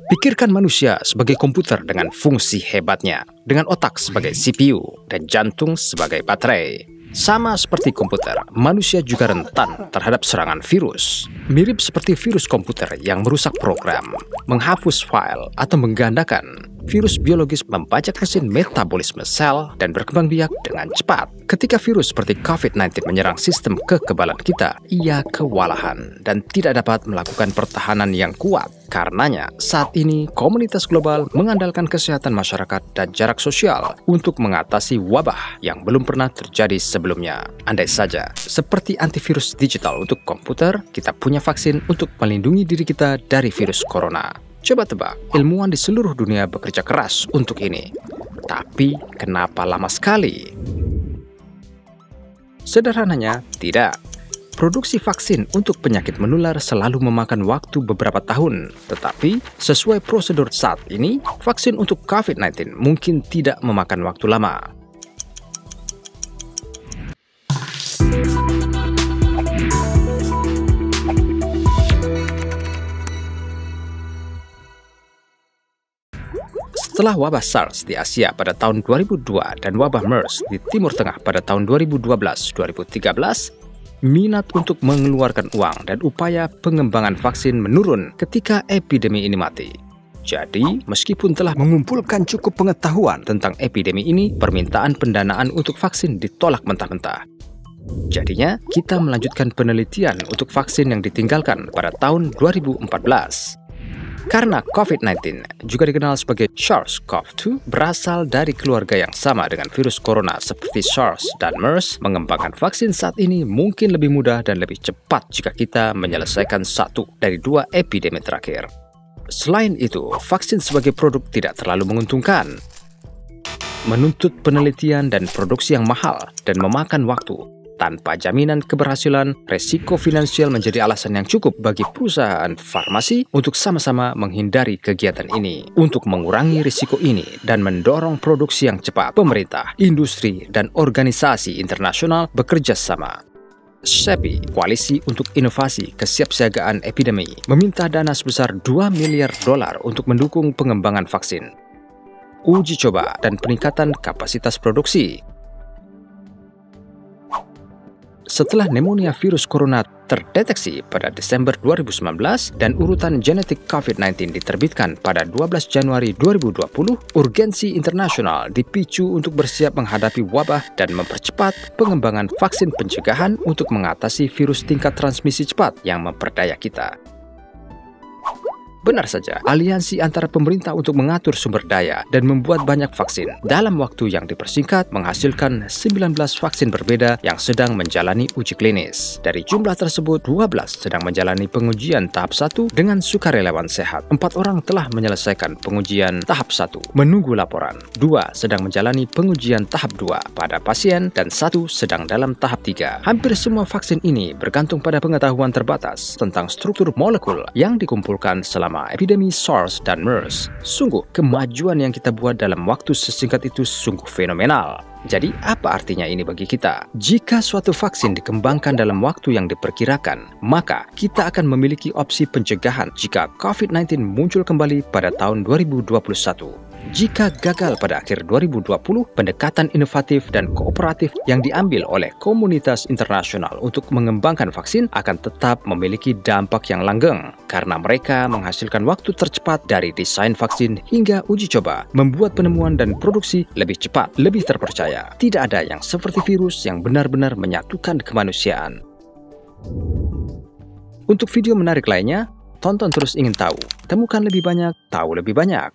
Pikirkan manusia sebagai komputer dengan fungsi hebatnya, dengan otak sebagai CPU dan jantung sebagai baterai. Sama seperti komputer, manusia juga rentan terhadap serangan virus. Mirip seperti virus komputer yang merusak program, menghapus file, atau menggandakan. Virus biologis membajak mesin metabolisme sel dan berkembang biak dengan cepat. Ketika virus seperti COVID-19 menyerang sistem kekebalan kita, ia kewalahan dan tidak dapat melakukan pertahanan yang kuat. Karenanya, saat ini komunitas global mengandalkan kesehatan masyarakat dan jarak sosial untuk mengatasi wabah yang belum pernah terjadi sebelumnya. Andai saja, seperti antivirus digital untuk komputer, kita punya vaksin untuk melindungi diri kita dari virus corona. Coba tebak, ilmuwan di seluruh dunia bekerja keras untuk ini. Tapi, kenapa lama sekali? Sederhananya, tidak. Produksi vaksin untuk penyakit menular selalu memakan waktu beberapa tahun. Tetapi, sesuai prosedur saat ini, vaksin untuk COVID-19 mungkin tidak memakan waktu lama. Setelah wabah SARS di Asia pada tahun 2002 dan wabah MERS di Timur Tengah pada tahun 2012-2013, minat untuk mengeluarkan uang dan upaya pengembangan vaksin menurun ketika epidemi ini mati. Jadi, meskipun telah mengumpulkan cukup pengetahuan tentang epidemi ini, permintaan pendanaan untuk vaksin ditolak mentah-mentah. Jadinya, kita melanjutkan penelitian untuk vaksin yang ditinggalkan pada tahun 2014. Karena COVID-19 juga dikenal sebagai SARS-CoV-2 berasal dari keluarga yang sama dengan virus corona seperti SARS dan MERS, mengembangkan vaksin saat ini mungkin lebih mudah dan lebih cepat jika kita menyelesaikan satu dari dua epidemi terakhir. Selain itu, vaksin sebagai produk tidak terlalu menguntungkan, menuntut penelitian dan produksi yang mahal dan memakan waktu. Tanpa jaminan keberhasilan, resiko finansial menjadi alasan yang cukup bagi perusahaan farmasi untuk sama-sama menghindari kegiatan ini. Untuk mengurangi risiko ini dan mendorong produksi yang cepat, pemerintah, industri, dan organisasi internasional bekerja sama. CEPI, Koalisi untuk Inovasi Kesiapsiagaan Epidemi, meminta dana sebesar $2 miliar untuk mendukung pengembangan vaksin, uji coba, dan peningkatan kapasitas produksi. Setelah pneumonia virus corona terdeteksi pada Desember 2019 dan urutan genetik COVID-19 diterbitkan pada 12 Januari 2020, urgensi internasional dipicu untuk bersiap menghadapi wabah dan mempercepat pengembangan vaksin pencegahan untuk mengatasi virus tingkat transmisi cepat yang memperdaya kita. Benar saja, aliansi antara pemerintah untuk mengatur sumber daya dan membuat banyak vaksin dalam waktu yang dipersingkat menghasilkan 19 vaksin berbeda yang sedang menjalani uji klinis. Dari jumlah tersebut, 12 sedang menjalani pengujian tahap 1 dengan sukarelawan sehat. 4 orang telah menyelesaikan pengujian tahap 1, menunggu laporan. 2 sedang menjalani pengujian tahap 2 pada pasien dan 1 sedang dalam tahap 3. Hampir semua vaksin ini bergantung pada pengetahuan terbatas tentang struktur molekul yang dikumpulkan selama epidemi SARS dan MERS. Sungguh, kemajuan yang kita buat dalam waktu sesingkat itu sungguh fenomenal. Jadi, apa artinya ini bagi kita? Jika suatu vaksin dikembangkan dalam waktu yang diperkirakan, maka kita akan memiliki opsi pencegahan jika COVID-19 muncul kembali pada tahun 2021. Jika gagal pada akhir 2020, pendekatan inovatif dan kooperatif yang diambil oleh komunitas internasional untuk mengembangkan vaksin akan tetap memiliki dampak yang langgeng karena mereka menghasilkan waktu tercepat dari desain vaksin hingga uji coba, membuat penemuan dan produksi lebih cepat, lebih terpercaya. Tidak ada yang seperti virus yang benar-benar menyatukan kemanusiaan. Untuk video menarik lainnya, tonton terus Ingin Tahu. Temukan lebih banyak, tahu lebih banyak.